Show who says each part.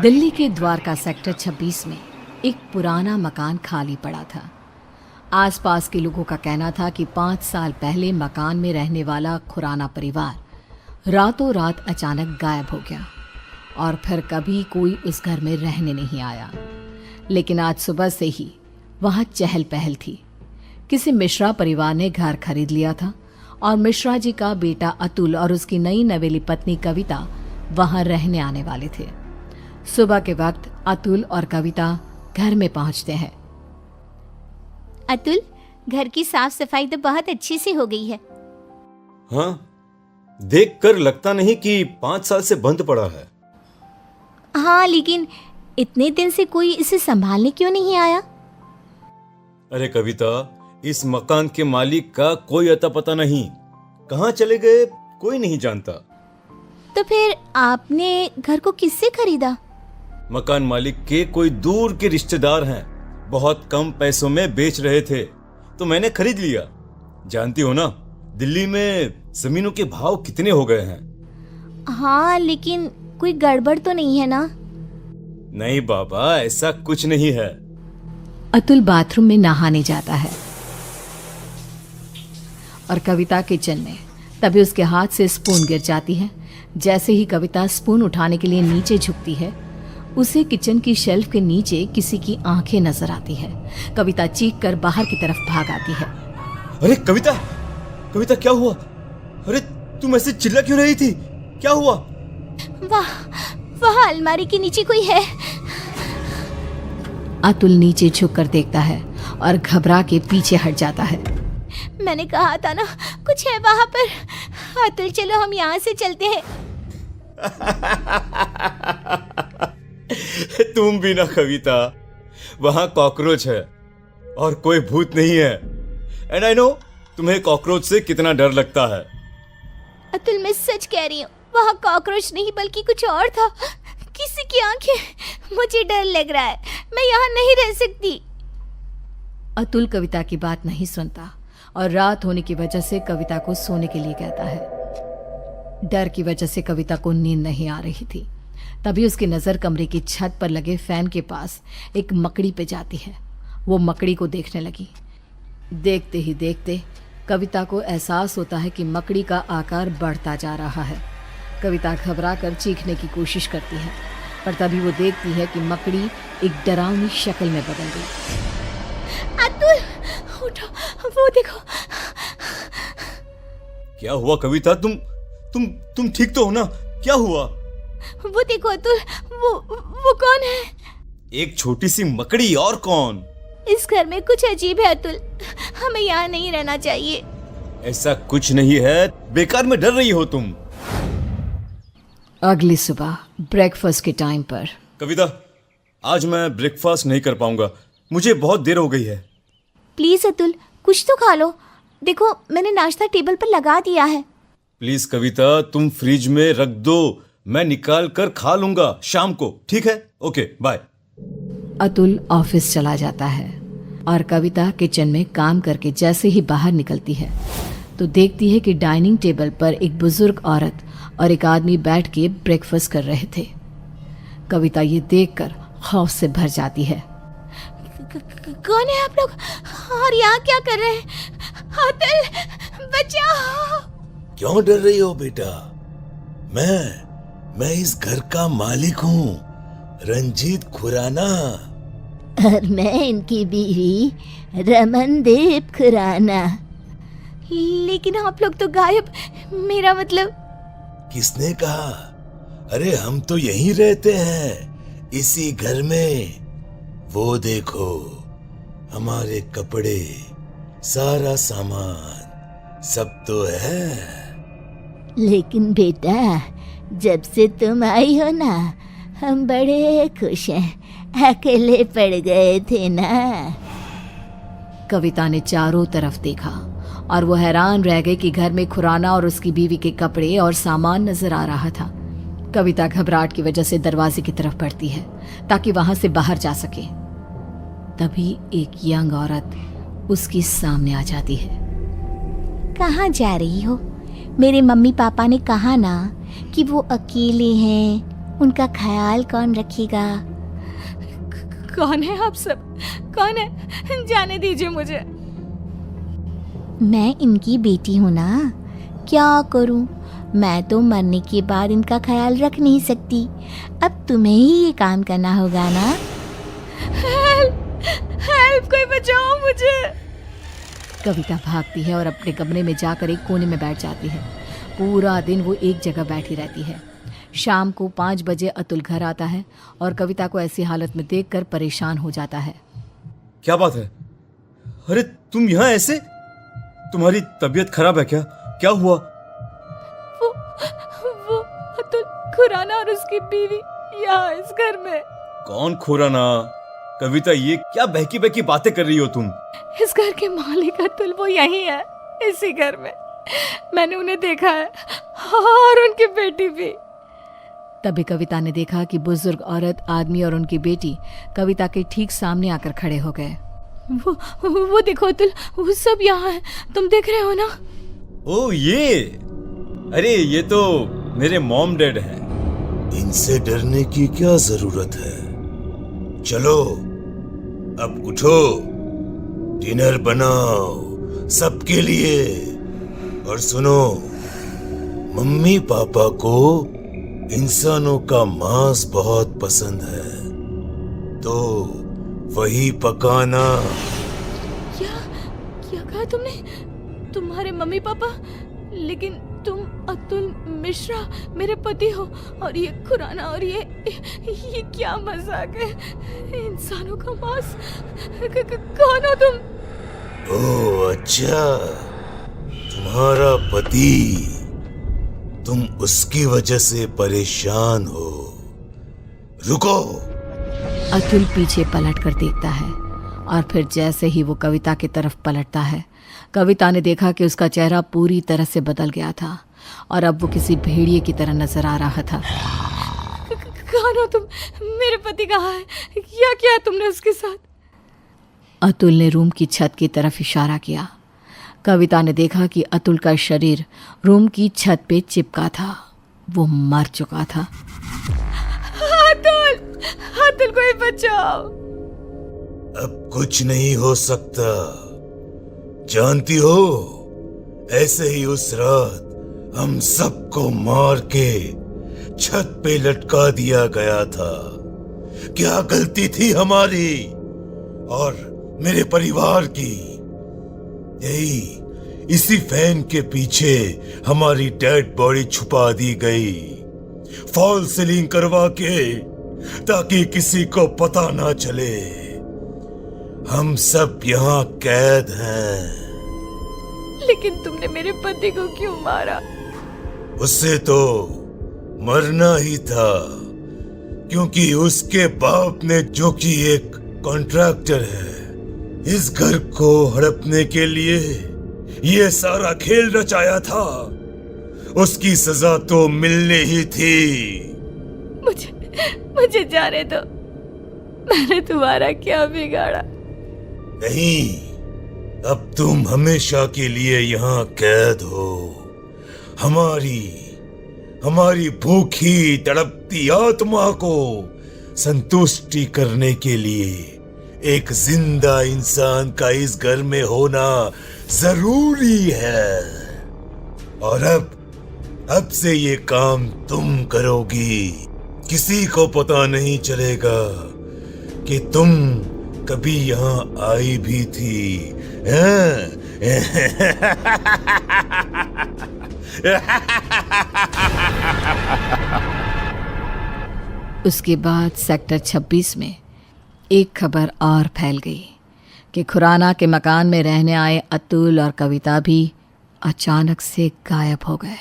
Speaker 1: दिल्ली के द्वारका सेक्टर 26 में एक पुराना मकान खाली पड़ा था। आसपास के लोगों का कहना था कि 5 साल पहले मकान में रहने वाला खुराना परिवार रातों रात अचानक गायब हो गया और फिर कभी कोई उस घर में रहने नहीं आया। लेकिन आज सुबह से ही वहाँ चहल पहल थी। किसी मिश्रा परिवार ने घर खरीद लिया था और मिश्रा जी का बेटा अतुल और उसकी नई नवेली पत्नी कविता वहाँ रहने आने वाले थे। सुबह के वक्त अतुल और कविता घर में पहुंचते हैं।
Speaker 2: अतुल, घर की साफ सफाई तो बहुत अच्छी से हो गई है।
Speaker 3: हाँ, देखकर लगता नहीं कि 5 साल से बंद पड़ा है।
Speaker 2: हाँ, लेकिन इतने दिन से कोई इसे संभालने क्यों नहीं आया?
Speaker 3: अरे कविता, इस मकान के मालिक का कोई अता पता नहीं, कहाँ चले गए कोई नहीं जानता।
Speaker 2: तो फिर आपने घर को किससे खरीदा?
Speaker 3: मकान मालिक के कोई दूर के रिश्तेदार हैं, बहुत कम पैसों में बेच रहे थे तो मैंने खरीद लिया। जानती हो ना, दिल्ली में जमीनों के भाव कितने हो गए हैं।
Speaker 2: हाँ, लेकिन कोई गड़बड़ तो नहीं है ना?
Speaker 3: नहीं बाबा, ऐसा कुछ नहीं है।
Speaker 1: अतुल बाथरूम में नहाने जाता है और कविता किचन में। तभी उसके हाथ से स्पून गिर जाती है। जैसे ही कविता स्पून उठाने के लिए नीचे झुकती है, उसे किचन की शेल्फ के नीचे किसी की आंखें नजर आती है। कविता चीख कर बाहर की तरफ भाग आती है।
Speaker 3: अरे कविता, कविता क्या हुआ? अरे तुम ऐसे चिल्ला क्यों रही थी? क्या हुआ?
Speaker 2: वहाँ अलमारी के नीचे कोई है।
Speaker 1: अतुल नीचे झुककर देखता है और घबरा के पीछे हट जाता है।
Speaker 2: मैंने कहा था ना, कुछ है वहाँ पर। अतुल, चलो हम यहाँ से चलते हैं।
Speaker 3: तुम भी ना कविता, वहां कॉकरोच है और कोई भूत नहीं है। एंड आई नो तुम्हें कॉकरोच से कितना डर लगता है।
Speaker 2: अतुल, मैं सच कह रही हूँ, वहाँ कॉकरोच नहीं बल्कि कुछ और था। किसी की आंखें। मुझे डर लग रहा है, मैं यहाँ नहीं रह सकती।
Speaker 1: अतुल कविता की बात नहीं सुनता और रात होने की वजह से कविता को सोने के लिए कहता है। डर की वजह से कविता को नींद नहीं आ रही थी। तभी उसकी नज़र कमरे की छत पर लगे फैन के पास एक मकड़ी पे जाती है। वो मकड़ी को देखने लगी। देखते ही देखते कविता को एहसास होता है कि मकड़ी का आकार बढ़ता जा रहा है। कविता घबरा कर चीखने की कोशिश करती है, पर तभी वो देखती है कि मकड़ी एक डरावनी शक्ल में बदल गई।
Speaker 2: अतुल, उठो, वो देखो।
Speaker 3: क्या हुआ कविता? तुम ठीक तो हो ना? क्या हुआ?
Speaker 2: वो देखो अतुल, वो कौन है?
Speaker 3: एक छोटी सी मकड़ी, और कौन?
Speaker 2: इस घर में कुछ अजीब है अतुल, हमें यहाँ नहीं रहना चाहिए।
Speaker 3: ऐसा कुछ नहीं है, बेकार में डर रही हो तुम।
Speaker 1: अगली सुबह ब्रेकफास्ट के टाइम पर।
Speaker 3: कविता, आज मैं ब्रेकफास्ट नहीं कर पाऊंगा, मुझे बहुत देर हो गई है।
Speaker 2: प्लीज अतुल, कुछ तो खा लो। देखो, मैंने नाश्ता टेबल पर लगा दिया है।
Speaker 3: प्लीज कविता, तुम फ्रिज में रख दो, मैं निकाल कर खा लूंगा शाम को, ठीक है? Okay, bye.
Speaker 1: अतुल ऑफिस चला जाता है और कविता किचन में काम करके जैसे ही बाहर निकलती है तो देखती है कि डाइनिंग टेबल पर एक बुजुर्ग औरत और एक आदमी बैठ के ब्रेकफास्ट कर रहे थे। कविता ये देखकर खौफ से भर जाती है।
Speaker 2: कौन है आप लोग और यहाँ क्या कर रहे हैं? अतुल, बचाओ।
Speaker 4: क्यों डर रही हो बेटा? मैं इस घर का मालिक हूँ, रंजीत खुराना।
Speaker 2: और मैं इनकी बीवी रमनदीप खुराना। लेकिन आप लोग तो गायब। मेरा मतलब।
Speaker 4: किसने कहा? अरे हम तो यहीं रहते हैं, इसी घर में। वो देखो, हमारे कपड़े, सारा सामान सब तो है।
Speaker 2: लेकिन बेटा, जब से तुम आई हो ना, हम बड़े खुश हैं। अकेले पड़ गए थे ना।
Speaker 1: कविता ने चारों तरफ देखा और वो हैरान रह गई कि घर में खुराना और उसकी बीवी के कपड़े और सामान नजर आ रहा था। कविता घबराहट की वजह से दरवाजे की तरफ बढ़ती है ताकि वहां से बाहर जा सके। तभी एक यंग औरत उसके सामने आ जाती है।
Speaker 2: कहाँ जा रही हो? मेरे मम्मी पापा ने कहा ना कि वो अकेले हैं उनका ख्याल कौन रखेगा?
Speaker 1: कौन है आप सब? कौन है? जाने दीजिए मुझे।
Speaker 2: मैं इनकी बेटी हूँ ना, क्या करूँ? मैं तो मरने के बाद इनका ख्याल रख नहीं सकती। अब तुम्हें ही ये काम करना होगा ना।
Speaker 1: हेल्प, कोई बचाओ मुझे। कविता भागती है और अपने कमरे में जाकर एक कोने में बैठ जाती है। पूरा दिन वो एक जगह बैठी रहती है। शाम को 5 बजे अतुल घर आता है और कविता को ऐसी हालत में देखकर परेशान हो जाता है।
Speaker 3: क्या बात है? अरे तुम यहाँ ऐसे? तुम्हारी तबीयत खराब है क्या? क्या हुआ?
Speaker 1: वो अतुल खुराना और उसकी बीवी यहाँ इस घर में।
Speaker 3: कौन खुराना? कविता, ये क्या बहकी बहकी बातें कर रही हो तुम?
Speaker 1: इस घर के मालिक अतुल वो यही है, इसी घर में। मैंने उन्हें देखा है और उनकी बेटी भी। तभी कविता ने देखा कि बुजुर्ग औरत, आदमी और उनकी बेटी कविता के ठीक सामने आकर खड़े हो गए। वो देखो अतुल, वो सब यहाँ है, तुम देख रहे हो ना?
Speaker 3: ओ ये, अरे ये तो मेरे मॉम डैड हैं।
Speaker 4: इनसे डरने की क्या जरूरत है? चलो अब उठो, डिनर बनाओ सबके लिए। और सुनो, मम्मी पापा को इंसानों का मांस बहुत पसंद है, तो वही पकाना।
Speaker 1: क्या कहा तुमने? तुम्हारे मम्मी पापा? लेकिन तुम अतुल मिश्रा मेरे पति हो, और ये खुराना, और ये क्या मजाक है? इंसानों का मांस? कौन हो तुम?
Speaker 4: ओह अच्छा, तुम्हारा पति। तुम उसकी वजह से परेशान हो। रुको।
Speaker 1: अतुल पीछे पलट कर देखता है और फिर जैसे ही वो कविता की तरफ पलटता है, कविता ने देखा कि उसका चेहरा पूरी तरह से बदल गया था और अब वो किसी भेड़िए की तरह नजर आ रहा था। कौन हो तुम? मेरे पति कहाँ है? क्या किया तुमने उसके साथ? अतुल ने रूम की छत की तरफ इशारा किया। कविता ने देखा कि अतुल का शरीर रूम की छत पे चिपका था। वो मर चुका था। अतुल, अतुल कोई बचाओ।
Speaker 4: अब कुछ नहीं हो सकता। जानती हो, ऐसे ही उस रात हम सबको मार के छत पे लटका दिया गया था। क्या गलती थी हमारी और मेरे परिवार की? यही इसी फैन के पीछे हमारी डेड बॉडी छुपा दी गई, फॉल सीलिंग करवा के, ताकि किसी को पता ना चले। हम सब यहाँ कैद हैं।
Speaker 1: लेकिन तुमने मेरे पति को क्यों मारा?
Speaker 4: उससे तो मरना ही था, क्योंकि उसके बाप ने, जो कि एक कॉन्ट्रैक्टर है, इस घर को हड़पने के लिए ये सारा खेल रचाया था। उसकी सजा तो मिलनी ही थी।
Speaker 1: मुझे जाने दो। मैंने तुम्हारा क्या बिगाड़ा?
Speaker 4: नहीं, अब तुम हमेशा के लिए यहाँ कैद हो। हमारी भूखी तड़पती आत्मा को संतुष्टि करने के लिए एक जिंदा इंसान का इस घर में होना जरूरी है। और अब से ये काम तुम करोगी। किसी को पता नहीं चलेगा कि तुम कभी यहाँ आई भी थी।
Speaker 1: उसके बाद सेक्टर 26 में एक खबर और फैल गई कि खुराना के मकान में रहने आए अतुल और कविता भी अचानक से गायब हो गए।